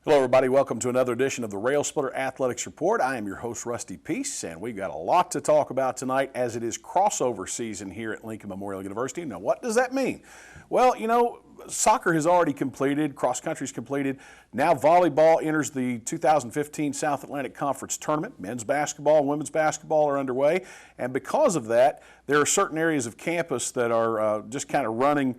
Hello everybody, welcome to another edition of the Railsplitter Athletics Report. I am your host Rusty Peace, and we've got a lot to talk about tonight as it is crossover season here at Lincoln Memorial University. Now what does that mean? Well, you know, soccer has already completed, cross country's completed. Now volleyball enters the 2015 South Atlantic Conference Tournament. Men's basketball and women's basketball are underway, and because of that, there are certain areas of campus that are just kind of running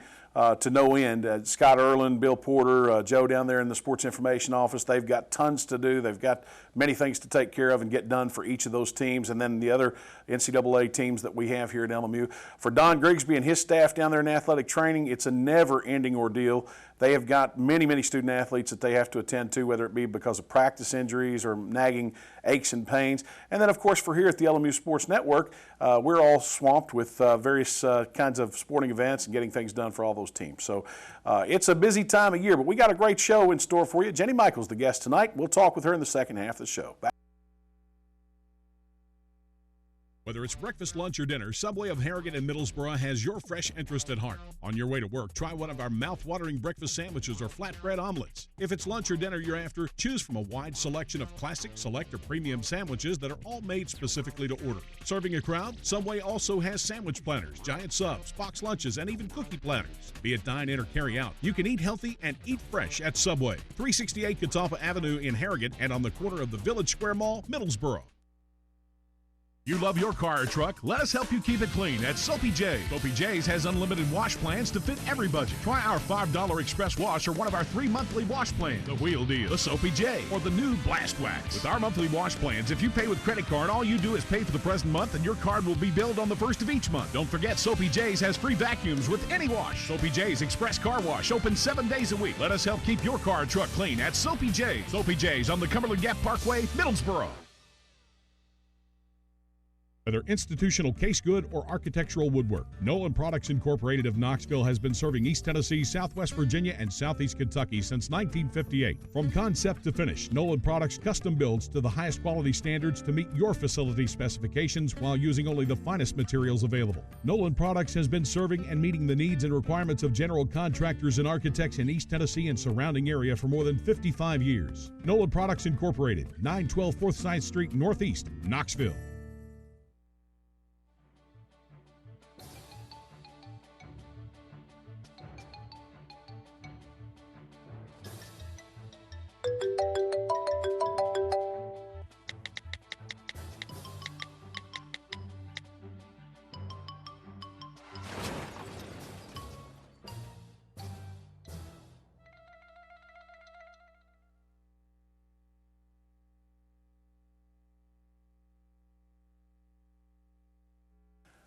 to no end. Scott Erlin, Bill Porter, Joe down there in the Sports Information Office, they've got tons to do. They've got many things to take care of and get done for each of those teams, and then the other NCAA teams that we have here at LMU. For Don Grigsby and his staff down there in athletic training, it's a never-ending ordeal. They have got many, many student athletes that they have to attend to, whether it be because of practice injuries or nagging aches and pains. And then, of course, for here at the LMU Sports Network, we're all swamped with various kinds of sporting events and getting things done for all those teams. So it's a busy time of year, but we got a great show in store for you. Jenny Michael's the guest tonight. We'll talk with her in the second half of the show. Whether it's breakfast, lunch, or dinner, Subway of Harrigan and Middlesboro has your fresh interest at heart. On your way to work, try one of our mouth-watering breakfast sandwiches or flatbread omelets. If it's lunch or dinner you're after, choose from a wide selection of classic, select, or premium sandwiches that are all made specifically to order. Serving a crowd, Subway also has sandwich planners, giant subs, box lunches, and even cookie platters. Be it dine in or carry out, you can eat healthy and eat fresh at Subway. 368 Catawba Avenue in Harrigan and on the corner of the Village Square Mall, Middlesboro. You love your car or truck? Let us help you keep it clean at Soapy J's. Soapy J's has unlimited wash plans to fit every budget. Try our $5 express wash or one of our 3 monthly wash plans. The Wheel Deal, the Soapy J, or the new Blast Wax. With our monthly wash plans, if you pay with credit card, all you do is pay for the present month and your card will be billed on the first of each month. Don't forget, Soapy J's has free vacuums with any wash. Soapy J's Express Car Wash, open 7 days a week. Let us help keep your car or truck clean at Soapy J's. Soapy J's on the Cumberland Gap Parkway, Middlesboro. Whether institutional case good or architectural woodwork, Nolan Products Incorporated of Knoxville has been serving East Tennessee, Southwest Virginia, and Southeast Kentucky since 1958. From concept to finish, Nolan Products custom builds to the highest quality standards to meet your facility specifications while using only the finest materials available. Nolan Products has been serving and meeting the needs and requirements of general contractors and architects in East Tennessee and surrounding area for more than 55 years. Nolan Products Incorporated, 912 Forsyth Street Northeast, Knoxville.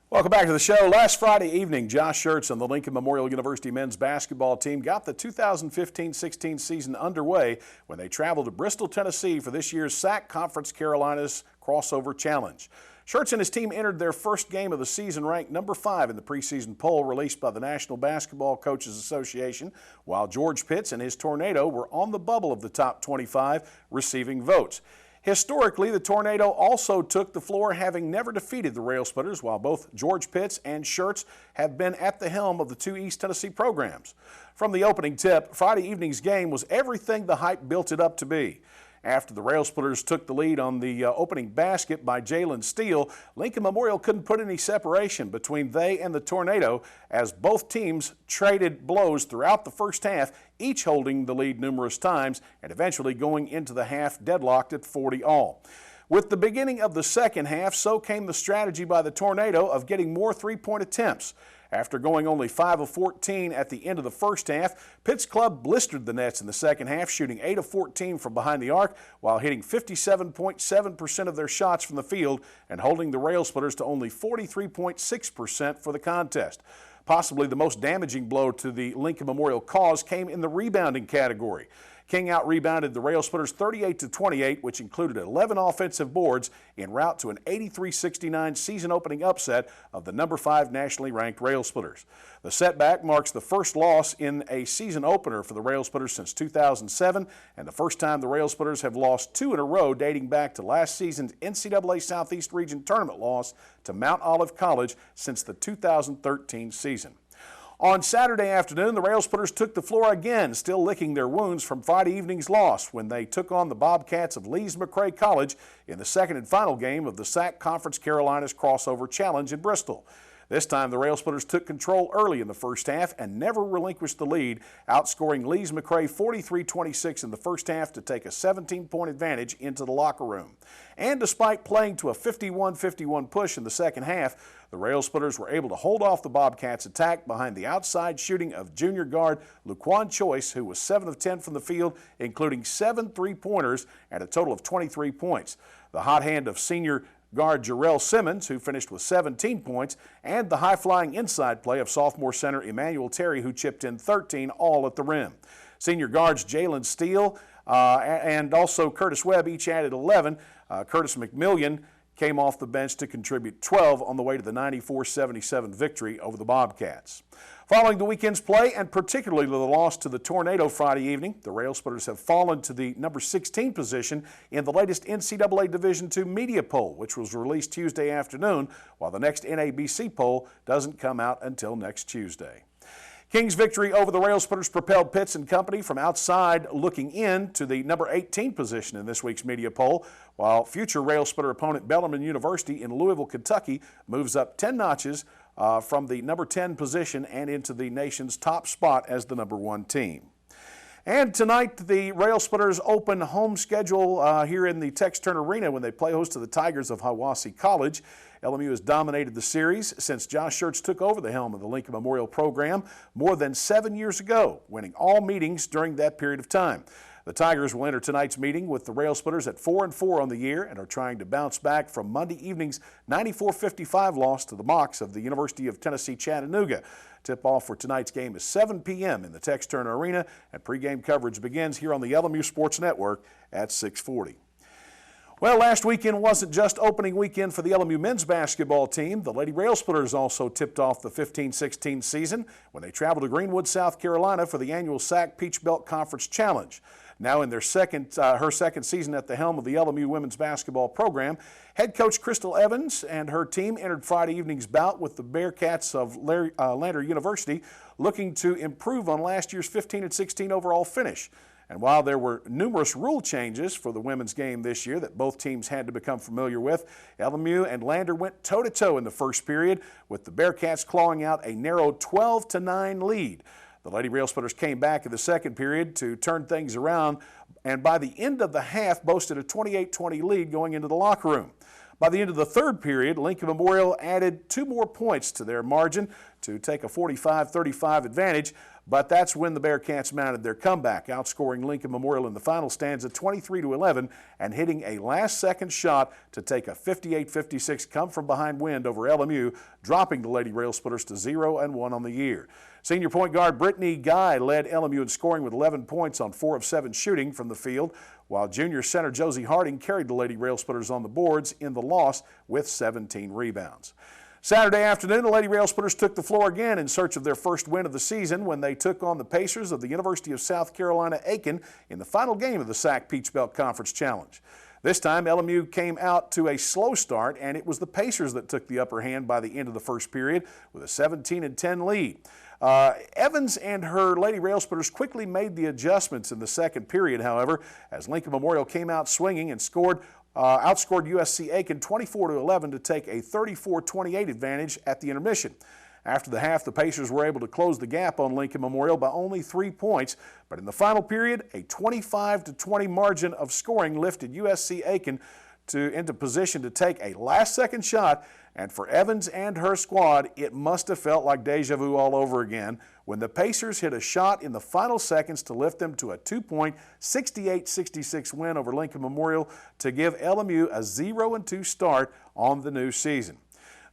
Welcome back to the show. Last Friday evening, Josh Schertz and the Lincoln Memorial University men's basketball team got the 2015-16 season underway when they traveled to Bristol, Tennessee for this year's SAC Conference Carolinas Crossover Challenge. Schertz and his team entered their first game of the season ranked number 5 in the preseason poll released by the National Basketball Coaches Association, while George Pitts and his Tornado were on the bubble of the top 25, receiving votes. Historically, the Tornado also took the floor, having never defeated the Railsplitters, while both George Pitts and Schertz have been at the helm of the 2 East Tennessee programs. From the opening tip, Friday evening's game was everything the hype built it up to be. After the Railsplitters took the lead on the opening basket by Jalen Steele, Lincoln Memorial couldn't put any separation between they and the Tornado as both teams traded blows throughout the first half, each holding the lead numerous times and eventually going into the half deadlocked at 40 all. With the beginning of the second half, so came the strategy by the Tornado of getting more three-point attempts. After going only 5 of 14 at the end of the first half, Pitt's club blistered the Nets in the second half, shooting 8 of 14 from behind the arc while hitting 57.7% of their shots from the field and holding the Railsplitters to only 43.6% for the contest. Possibly the most damaging blow to the Lincoln Memorial cause came in the rebounding category. King out-rebounded the Railsplitters 38-28, which included 11 offensive boards en route to an 83-69 season-opening upset of the number 5 nationally ranked Railsplitters. The setback marks the first loss in a season opener for the Railsplitters since 2007, and the first time the Railsplitters have lost 2 in a row dating back to last season's NCAA Southeast Region Tournament loss to Mount Olive College since the 2013 season. On Saturday afternoon, the Railsplitters took the floor again, still licking their wounds from Friday evening's loss when they took on the Bobcats of Lees-McRae College in the second and final game of the SAC Conference Carolinas Crossover Challenge in Bristol. This time, the Railsplitters took control early in the first half and never relinquished the lead, outscoring Lees-McRae 43-26 in the first half to take a 17-point advantage into the locker room. And despite playing to a 51-51 push in the second half, the Railsplitters were able to hold off the Bobcats' attack behind the outside shooting of junior guard Luquan Choice, who was 7 of 10 from the field, including 7 three-pointers and a total of 23 points. The hot hand of senior guard Jarrell Simmons, who finished with 17 points, and the high-flying inside play of sophomore center Emmanuel Terry, who chipped in 13, all at the rim. Senior guards Jalen Steele and also Curtis Webb each added 11. Curtis McMillian came off the bench to contribute 12 on the way to the 94-77 victory over the Bobcats. Following the weekend's play, and particularly the loss to the Tornado Friday evening, the Railsplitters have fallen to the number 16 position in the latest NCAA Division II media poll, which was released Tuesday afternoon, while the next NABC poll doesn't come out until next Tuesday. King's victory over the Railsplitters propelled Pitts and Company from outside looking in to the number 18 position in this week's media poll, while future Railsplitter opponent Bellarmine University in Louisville, Kentucky moves up 10 notches from the number 10 position and into the nation's top spot as the number 1 team. And tonight, the Railsplitters open home schedule here in the Tex Turner Arena when they play host to the Tigers of Hiwassee College. LMU has dominated the series since Josh Schertz took over the helm of the Lincoln Memorial program more than 7 years ago, winning all meetings during that period of time. The Tigers will enter tonight's meeting with the Railsplitters at 4-4 on the year and are trying to bounce back from Monday evening's 94-55 loss to the Mocs of the University of Tennessee Chattanooga. Tip-off for tonight's game is 7 p.m. in the Tex Turner Arena, and pregame coverage begins here on the LMU Sports Network at 6:40. Well, last weekend wasn't just opening weekend for the LMU men's basketball team. The Lady Railsplitters also tipped off the 15-16 season when they traveled to Greenwood, South Carolina for the annual SAC Peach Belt Conference Challenge. Now in their her second season at the helm of the LMU women's basketball program, head coach Crystal Evans and her team entered Friday evening's bout with the Bearcats of Lander University, looking to improve on last year's 15-16 overall finish. And while there were numerous rule changes for the women's game this year that both teams had to become familiar with, LMU and Lander went toe-to-toe in the first period, with the Bearcats clawing out a narrow 12-9 lead. The Lady Railsplitters came back in the second period to turn things around, and by the end of the half boasted a 28-20 lead going into the locker room. By the end of the third period, Lincoln Memorial added 2 more points to their margin to take a 45-35 advantage, but that's when the Bearcats mounted their comeback, outscoring Lincoln Memorial in the final stanza 23-11 and hitting a last-second shot to take a 58-56 come-from-behind win over LMU, dropping the Lady Railsplitters to 0-1 on the year. Senior point guard Brittany Guy led LMU in scoring with 11 points on 4 of 7 shooting from the field, while junior center Josie Harding carried the Lady Railsplitters on the boards in the loss with 17 rebounds. Saturday afternoon, the Lady Railsplitters took the floor again in search of their first win of the season when they took on the Pacers of the University of South Carolina Aiken in the final game of the SAC Peach Belt Conference Challenge. This time, LMU came out to a slow start, and it was the Pacers that took the upper hand by the end of the first period with a 17-10 lead. Evans and her Lady Railsplitters quickly made the adjustments in the second period, however, as Lincoln Memorial came out swinging and outscored USC Aiken 24-11 to take a 34-28 advantage at the intermission. After the half, the Pacers were able to close the gap on Lincoln Memorial by only 3 points, but in the final period, a 25-20 margin of scoring lifted USC Aiken into position to take a last-second shot, and for Evans and her squad, it must have felt like deja vu all over again when the Pacers hit a shot in the final seconds to lift them to a 2-point 68-66 win over Lincoln Memorial to give LMU a 0-2 start on the new season.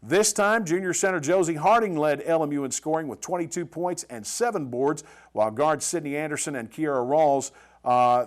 This time, junior center Josie Harding led LMU in scoring with 22 points and 7 boards, while guards Sydney Anderson and Kiara Rawls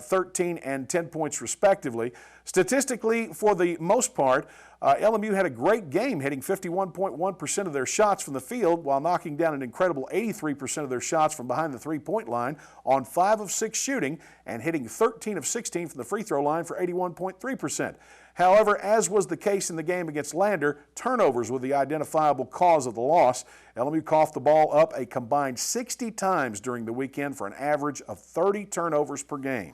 13 and 10 points respectively. Statistically, for the most part, LMU had a great game, hitting 51.1% of their shots from the field while knocking down an incredible 83% of their shots from behind the three-point line on 5 of 6 shooting and hitting 13 of 16 from the free throw line for 81.3%. However, as was the case in the game against Lander, turnovers were the identifiable cause of the loss. LMU coughed the ball up a combined 60 times during the weekend for an average of 30 turnovers per game.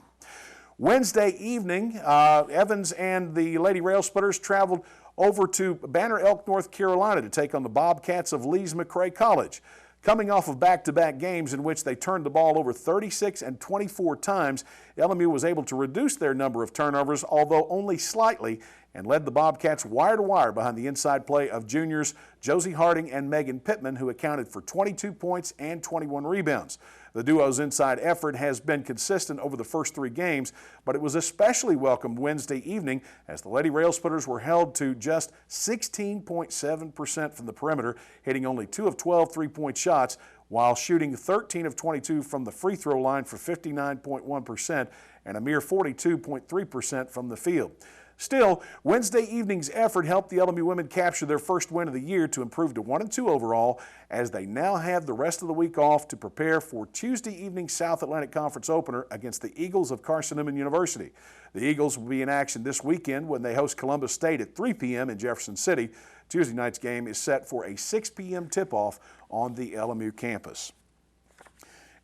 Wednesday evening, Evans and the Lady Railsplitters traveled over to Banner Elk, North Carolina to take on the Bobcats of Lees-McRae College. Coming off of back-to-back games in which they turned the ball over 36 and 24 times, LMU was able to reduce their number of turnovers, although only slightly, and led the Bobcats wire-to-wire behind the inside play of juniors Josie Harding and Megan Pittman, who accounted for 22 points and 21 rebounds. The duo's inside effort has been consistent over the first 3 games, but it was especially welcomed Wednesday evening as the Lady Railsplitters were held to just 16.7% from the perimeter, hitting only 2 of 12 three-point shots while shooting 13 of 22 from the free throw line for 59.1% and a mere 42.3% from the field. Still, Wednesday evening's effort helped the LMU women capture their first win of the year to improve to 1-2 overall, as they now have the rest of the week off to prepare for Tuesday evening's South Atlantic Conference opener against the Eagles of Carson-Newman University. The Eagles will be in action this weekend when they host Columbus State at 3 p.m. in Jefferson City. Tuesday night's game is set for a 6 p.m. tip-off on the LMU campus.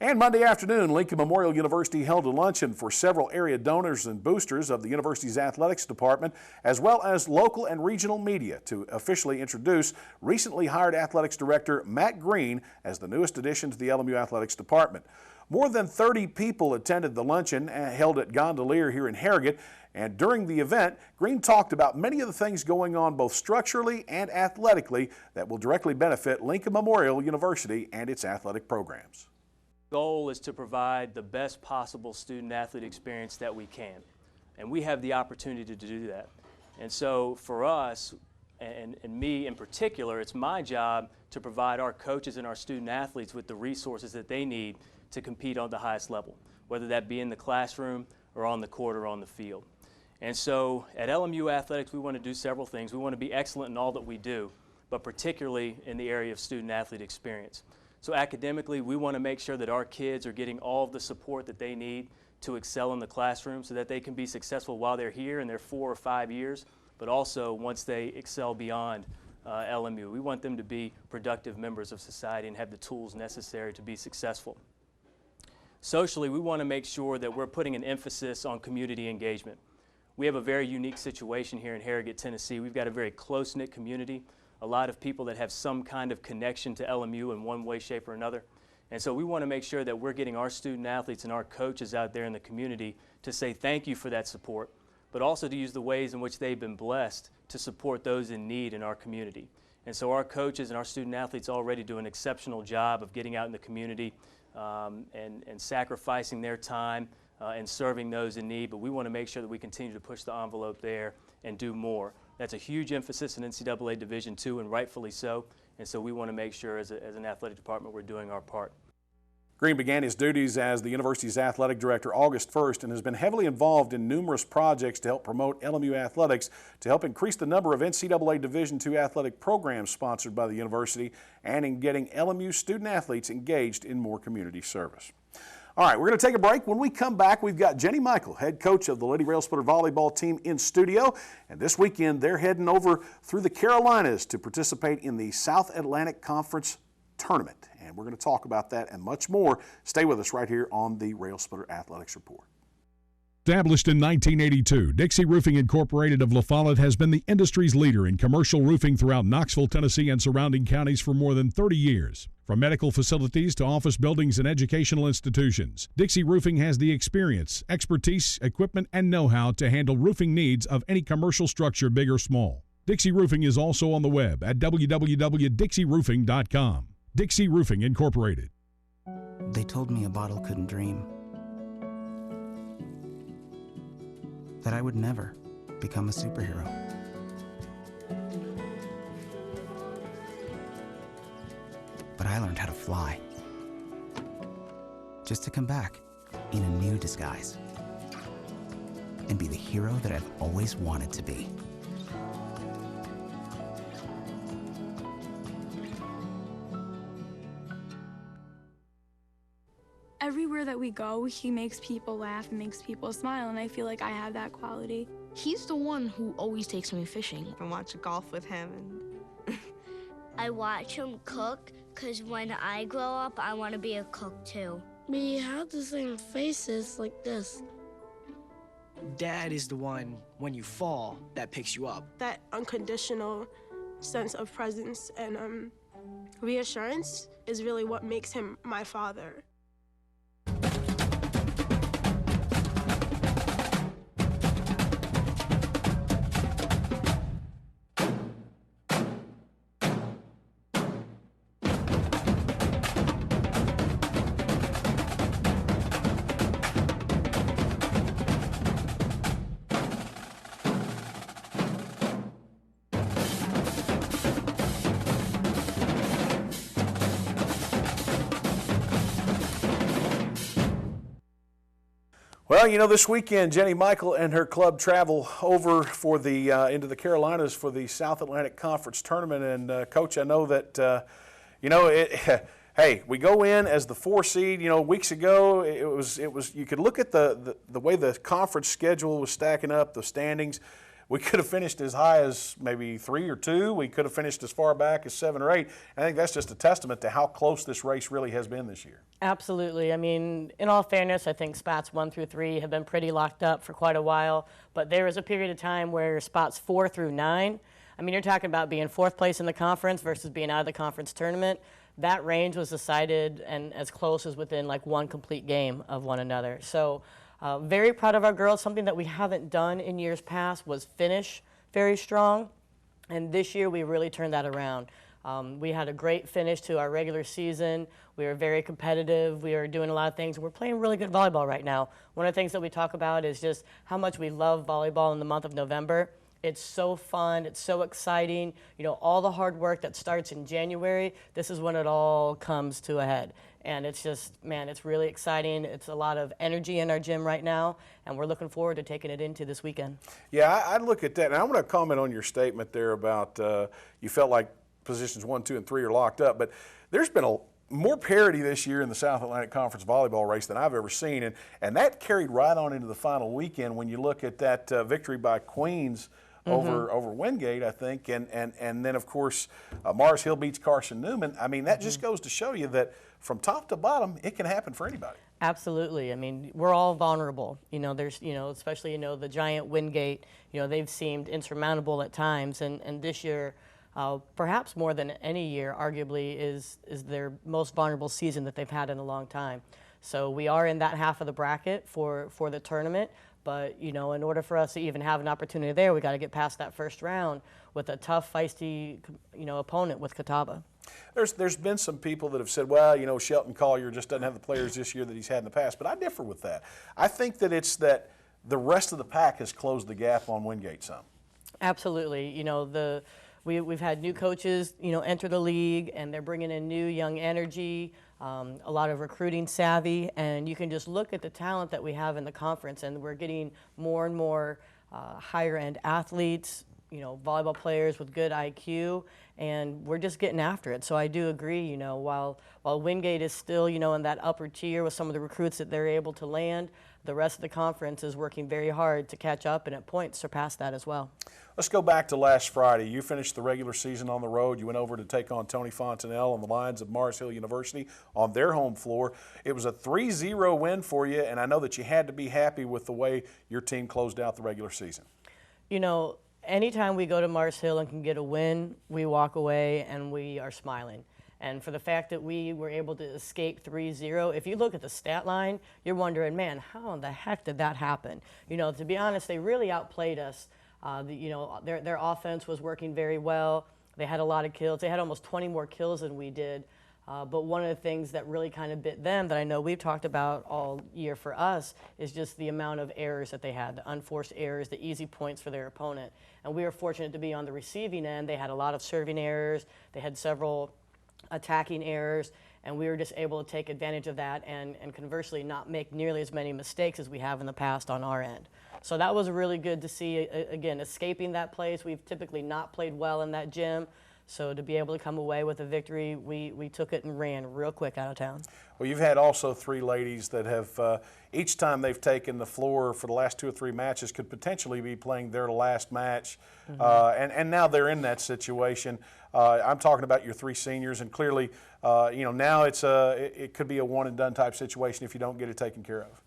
And Monday afternoon, Lincoln Memorial University held a luncheon for several area donors and boosters of the university's athletics department, as well as local and regional media, to officially introduce recently hired athletics director Matt Green as the newest addition to the LMU athletics department. More than 30 people attended the luncheon held at Gondolier here in Harrogate, and during the event, Green talked about many of the things going on both structurally and athletically that will directly benefit Lincoln Memorial University and its athletic programs. The goal is to provide the best possible student-athlete experience that we can, and we have the opportunity to do that. And so for us, and me in particular, it's my job to provide our coaches and our student-athletes with the resources that they need to compete on the highest level, whether that be in the classroom or on the court or on the field. And so at LMU Athletics, we want to do several things. We want to be excellent in all that we do, but particularly in the area of student-athlete experience. So academically, we want to make sure that our kids are getting all of the support that they need to excel in the classroom so that they can be successful while they're here in their 4 or 5 years, but also once they excel beyond LMU. We want them to be productive members of society and have the tools necessary to be successful. Socially, we want to make sure that we're putting an emphasis on community engagement. We have a very unique situation here in Harrogate, Tennessee. We've got a very close-knit community. A lot of people that have some kind of connection to LMU in one way, shape, or another. And so we want to make sure that we're getting our student athletes and our coaches out there in the community to say thank you for that support, but also to use the ways in which they've been blessed to support those in need in our community. And so our coaches and our student athletes already do an exceptional job of getting out in the community and sacrificing their time and serving those in need, but we want to make sure that we continue to push the envelope there and do more. That's a huge emphasis in NCAA Division II, and rightfully so. And so we want to make sure as an athletic department we're doing our part. Green began his duties as the university's athletic director August 1st and has been heavily involved in numerous projects to help promote LMU athletics, to help increase the number of NCAA Division II athletic programs sponsored by the university, and in getting LMU student athletes engaged in more community service. All right, we're going to take a break. When we come back, we've got Jenny Michael, head coach of the Lady Railsplitter volleyball team, in studio. And this weekend, they're heading over through the Carolinas to participate in the South Atlantic Conference tournament. And we're going to talk about that and much more. Stay with us right here on the Railsplitter Athletics Report. Established in 1982, Dixie Roofing Incorporated of La Follette has been the industry's leader in commercial roofing throughout Knoxville, Tennessee and surrounding counties for more than 30 years. From medical facilities to office buildings and educational institutions, Dixie Roofing has the experience, expertise, equipment, and know-how to handle roofing needs of any commercial structure, big or small. Dixie Roofing is also on the web at www.dixieroofing.com. Dixie Roofing Incorporated. They told me a bottle couldn't dream. That I would never become a superhero. But I learned how to fly. Just to come back in a new disguise and be the hero that I've always wanted to be. we go, he makes people laugh and makes people smile, and I feel like I have that quality. He's the one who always takes me fishing. I watch golf with him. And I watch him cook, because when I grow up, I want to be a cook too. We have the same faces like this. Dad is the one, when you fall, that picks you up. That unconditional sense of presence and reassurance is really what makes him my father. Well, you know, this weekend, Jenny Michael and her club travel over for the into the Carolinas for the South Atlantic Conference tournament. And Coach, I know that hey, we go in as the 4 seed. You know, weeks ago it was you could look at the way the conference schedule was stacking up, the standings. We could have finished as high as maybe 3 or 2. We could have finished as far back as 7 or 8. I think that's just a testament to how close this race really has been this year. Absolutely. I mean, in all fairness, I think spots 1 through 3 have been pretty locked up for quite a while. But there was a period of time where spots 4 through 9, I mean, you're talking about being 4th place in the conference versus being out of the conference tournament. That range was decided and as close as within like 1 complete game of one another. So very proud of our girls. Something that we haven't done in years past was finish very strong. And this year we really turned that around. We had a great finish to our regular season. We were very competitive. We are doing a lot of things. We're playing really good volleyball right now. One of the things that we talk about is just how much we love volleyball in the month of November. It's so fun. It's so exciting. You know, all the hard work that starts in January, this is when it all comes to a head. And it's just, man, it's really exciting. It's a lot of energy in our gym right now, and we're looking forward to taking it into this weekend. Yeah, I look at that, and I want to comment on your statement there about you felt like positions 1, 2, and 3 are locked up, but there's been more parity this year in the South Atlantic Conference volleyball race than I've ever seen, and that carried right on into the final weekend when you look at that victory by Queens over Wingate, I think, and then, of course, Mars Hill beats Carson Newman. I mean, that just goes to show you that from top to bottom, it can happen for anybody. Absolutely. I mean, we're all vulnerable. You know, there's, you know, especially, you know, the giant Wingate, you know, they've seemed insurmountable at times, and this year, perhaps more than any year, arguably, is their most vulnerable season that they've had in a long time. So we are in that half of the bracket for the tournament. But, you know, in order for us to even have an opportunity there, we got to get past that first round with a tough, feisty, you know, opponent with Catawba. There's been some people that have said, well, you know, Shelton Collier just doesn't have the players this year that he's had in the past. But I differ with that. I think that it's that the rest of the pack has closed the gap on Wingate some. Absolutely. You know, we've had new coaches, you know, enter the league, and they're bringing in new young energy. A lot of recruiting savvy, and you can just look at the talent that we have in the conference, and we're getting more and more higher-end athletes, you know, volleyball players with good IQ, and we're just getting after it. So I do agree, you know, while Wingate is still, you know, in that upper tier with some of the recruits that they're able to land, the rest of the conference is working very hard to catch up and at points surpass that as well. Let's go back to last Friday. You finished the regular season on the road. You went over to take on Tony Fontenelle on the lines of Mars Hill University on their home floor. It was a 3-0 win for you, and I know that you had to be happy with the way your team closed out the regular season. You know, anytime we go to Mars Hill and can get a win, we walk away and we are smiling. And for the fact that we were able to escape 3-0, if you look at the stat line, you're wondering, man, how in the heck did that happen? You know, to be honest, they really outplayed us. You know, their offense was working very well. They had a lot of kills. They had almost 20 more kills than we did. But one of the things that really kind of bit them that I know we've talked about all year for us is just the amount of errors that they had, the unforced errors, the easy points for their opponent. And we were fortunate to be on the receiving end. They had a lot of serving errors. They had several attacking errors, and we were just able to take advantage of that and conversely not make nearly as many mistakes as we have in the past on our end. So that was really good to see, again, escaping that place. We've typically not played well in that gym. So to be able to come away with a victory, we took it and ran real quick out of town. Well, you've had also 3 ladies that have, each time they've taken the floor for the last 2 or 3 matches, could potentially be playing their last match. And now they're in that situation. I'm talking about your 3 seniors, and clearly, now it could be a one-and-done type situation if you don't get it taken care of.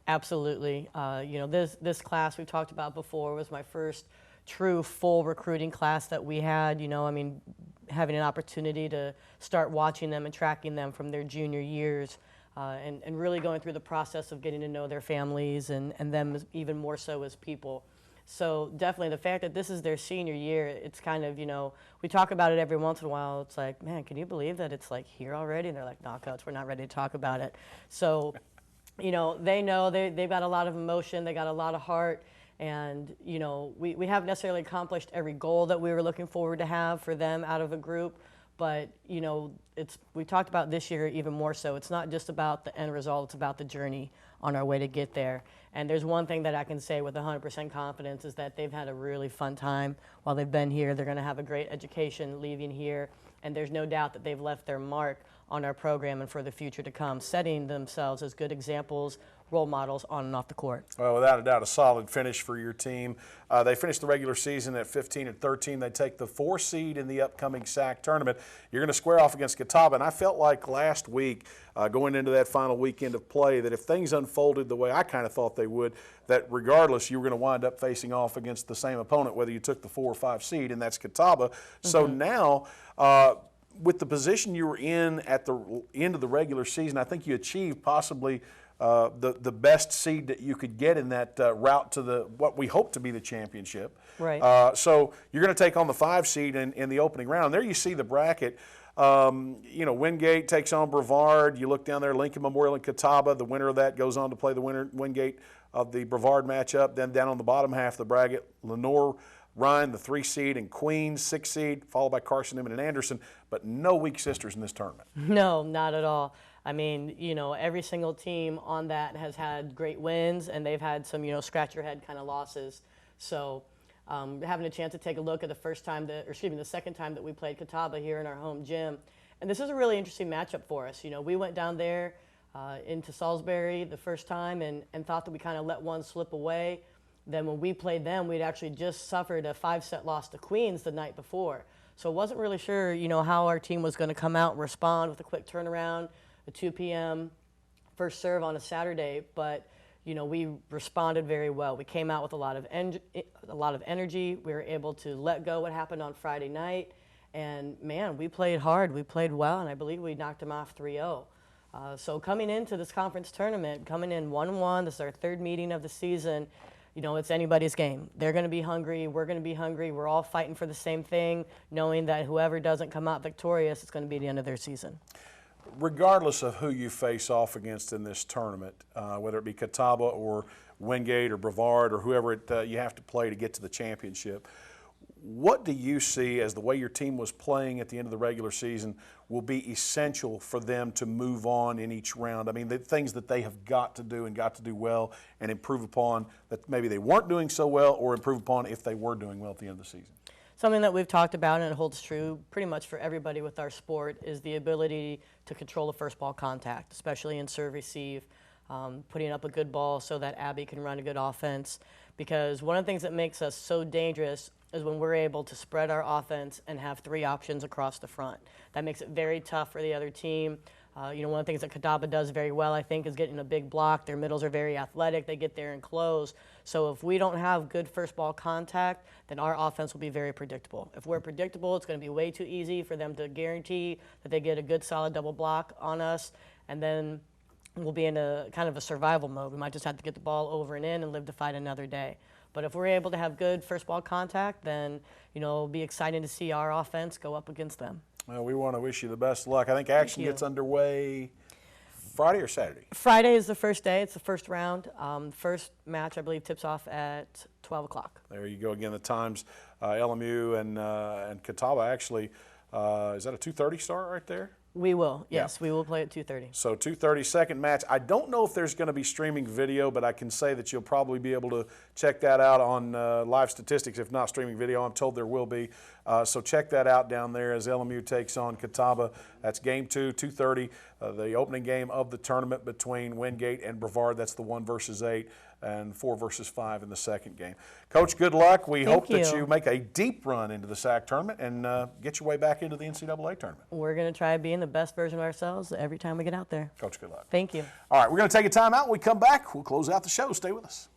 Absolutely. This class we talked about before was my first true full recruiting class that we had. Having an opportunity to start watching them and tracking them from their junior years, and really going through the process of getting to know their families and them even more so as people. So definitely the fact that this is their senior year, it's kind of, we talk about it every once in a while. It's like, man, can you believe that it's like here already? And they're like, no, Coach, we're not ready to talk about it. So, they know they've got a lot of emotion, they got a lot of heart. And, we haven't necessarily accomplished every goal that we were looking forward to have for them out of a group. But, we talked about this year even more so. It's not just about the end result, it's about the journey on our way to get there. And there's one thing that I can say with 100% confidence is that they've had a really fun time while they've been here. They're going to have a great education leaving here. And there's no doubt that they've left their mark on our program and for the future to come, setting themselves as good examples, role models on and off the court. Well, without a doubt, a solid finish for your team. They finished the regular season at 15-13. They take the 4 seed in the upcoming SAC tournament. You're going to square off against Catawba, and I felt like last week, going into that final weekend of play, that if things unfolded the way I kind of thought they would, that regardless, you were going to wind up facing off against the same opponent, whether you took the 4 or 5 seed, and that's Catawba. So now, with the position you were in at the end of the regular season, I think you achieved possibly the best seed that you could get in that route to what we hope to be the championship. Right. So you're going to take on the 5 seed in the opening round. There you see the bracket. Wingate takes on Brevard. You look down there, Lincoln Memorial and Catawba. The winner of that goes on to play the winner Wingate of the Brevard matchup. Then down on the bottom half of the bracket, Lenore Ryan, the 3 seed, and Queens, 6 seed, followed by Carson, Newman, and Anderson, but no weak sisters in this tournament. No, not at all. Every single team on that has had great wins, and they've had some, scratch your head kind of losses. So having a chance to take a look at the second time that we played Catawba here in our home gym, and this is a really interesting matchup for us. We went down there into Salisbury the first time and thought that we kind of let one slip away. Then when we played them, we'd actually just suffered a 5-set loss to Queens the night before. So wasn't really sure, how our team was going to come out and respond with a quick turnaround, a 2 p.m. first serve on a Saturday. But, we responded very well. We came out with a lot of energy. We were able to let go what happened on Friday night. And, man, we played hard. We played well, and I believe we knocked them off 3-0. So coming into this conference tournament, coming in 1-1, this is our 3rd meeting of the season, it's anybody's game. They're going to be hungry. We're going to be hungry. We're all fighting for the same thing, knowing that whoever doesn't come out victorious, it's going to be the end of their season. Regardless of who you face off against in this tournament, whether it be Catawba or Wingate or Brevard or whoever you have to play to get to the championship, what do you see as the way your team was playing at the end of the regular season will be essential for them to move on in each round? I mean, the things that they have got to do and got to do well and improve upon that maybe they weren't doing so well, or improve upon if they were doing well at the end of the season. Something that we've talked about, and it holds true pretty much for everybody with our sport, is the ability to control the first ball contact, especially in serve receive, putting up a good ball so that Abby can run a good offense. Because one of the things that makes us so dangerous is when we're able to spread our offense and have 3 options across the front. That makes it very tough for the other team. One of the things that Catawba does very well, I think, is getting a big block. Their middles are very athletic. They get there and close. So if we don't have good first ball contact, then our offense will be very predictable. If we're predictable, it's going to be way too easy for them to guarantee that they get a good solid double block on us, and then we'll be in a kind of a survival mode. We might just have to get the ball over and in and live to fight another day. But if we're able to have good first ball contact, then it'll be exciting to see our offense go up against them. Well, we want to wish you the best of luck. I think action gets underway Friday or Saturday? Friday is the first day. It's the first round. First match, I believe, tips off at 12 o'clock. There you go again. The times, LMU and Catawba actually, is that a 2:30 start right there? We will, yes. We will play at 2:30. So 2:30 second match. I don't know if there's going to be streaming video, but I can say that you'll probably be able to check that out on live statistics, if not streaming video. I'm told there will be. So check that out down there as LMU takes on Catawba. That's game 2, 2:30, the opening game of the tournament between Wingate and Brevard. That's the 1 versus 8 and 4 versus 5 in the second game. Coach, good luck. We hope that you make a deep run into the SAC tournament and get your way back into the NCAA tournament. We're going to try being the best version of ourselves every time we get out there. Coach, good luck. Thank you. All right, we're going to take a time out. When we come back, we'll close out the show. Stay with us.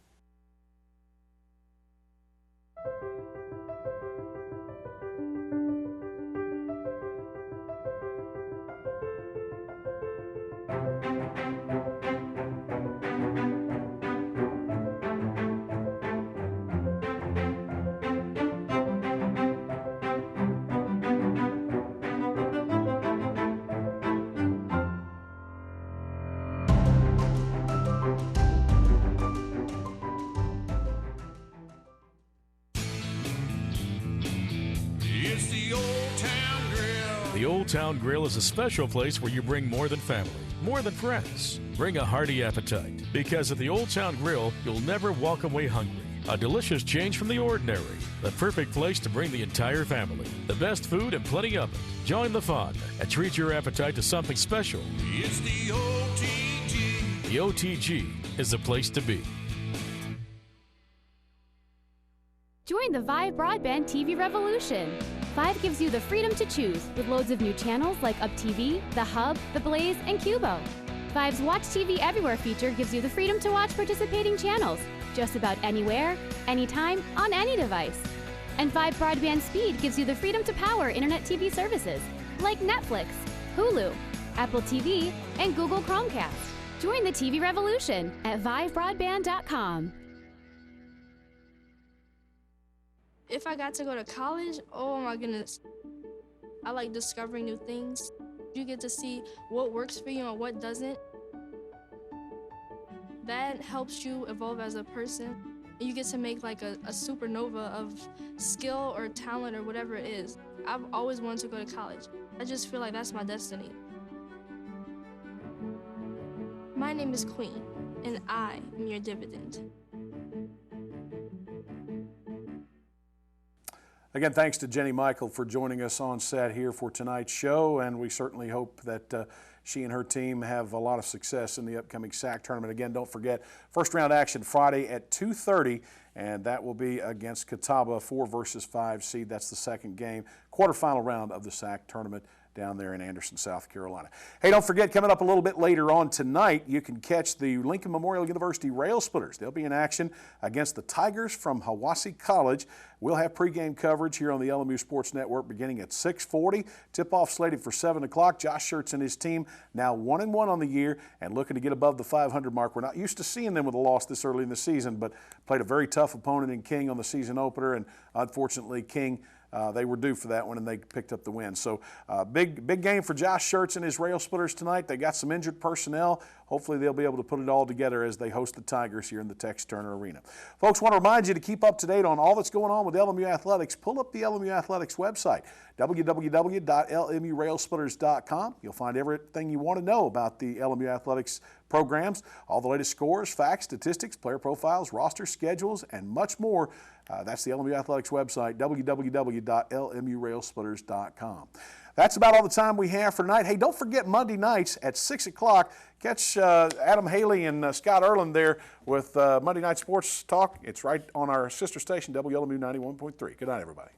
The Old Town Grill is a special place where you bring more than family, more than friends. Bring a hearty appetite, because at the Old Town Grill, you'll never walk away hungry. A delicious change from the ordinary. The perfect place to bring the entire family. The best food and plenty of it. Join the fun and treat your appetite to something special. It's the OTG. The OTG is the place to be. Join the Vive Broadband TV revolution. Vive gives you the freedom to choose with loads of new channels like Up TV, The Hub, The Blaze, and Cubo. Vive's Watch TV Everywhere feature gives you the freedom to watch participating channels just about anywhere, anytime, on any device. And Vive Broadband Speed gives you the freedom to power internet TV services like Netflix, Hulu, Apple TV, and Google Chromecast. Join the TV revolution at vivebroadband.com. If I got to go to college, oh my goodness. I like discovering new things. You get to see what works for you and what doesn't. That helps you evolve as a person. You get to make like a supernova of skill or talent or whatever it is. I've always wanted to go to college. I just feel like that's my destiny. My name is Queen, and I am your dividend. Again, thanks to Jenny Michael for joining us on set here for tonight's show, and we certainly hope that she and her team have a lot of success in the upcoming SAC tournament. Again, don't forget, first round action Friday at 2:30, and that will be against Catawba, 4 versus 5 seed. That's the second game, quarterfinal round of the SAC tournament down there in Anderson, South Carolina. Hey, don't forget, coming up a little bit later on tonight, you can catch the Lincoln Memorial University Railsplitters. They'll be in action against the Tigers from Hiwassee College. We'll have pregame coverage here on the LMU Sports Network beginning at 6:40. Tip-off slated for 7 o'clock. Josh Schertz and his team now 1-1 on the year and looking to get above the 500 mark. We're not used to seeing them with a loss this early in the season, but played a very tough opponent in King on the season opener, and unfortunately King they were due for that one, and they picked up the win. So big game for Josh Schertz and his Railsplitters tonight. They got some injured personnel. Hopefully they'll be able to put it all together as they host the Tigers here in the Tex Turner Arena. Folks, want to remind you to keep up to date on all that's going on with LMU Athletics. Pull up the LMU Athletics website, www.lmurailsplitters.com. You'll find everything you want to know about the LMU Athletics programs, all the latest scores, facts, statistics, player profiles, roster schedules, and much more. That's the LMU Athletics website, www.lmurailsplitters.com. That's about all the time we have for tonight. Hey, don't forget Monday nights at 6 o'clock. Catch Adam Haley and Scott Erland there with Monday Night Sports Talk. It's right on our sister station, WLMU 91.3. Good night, everybody.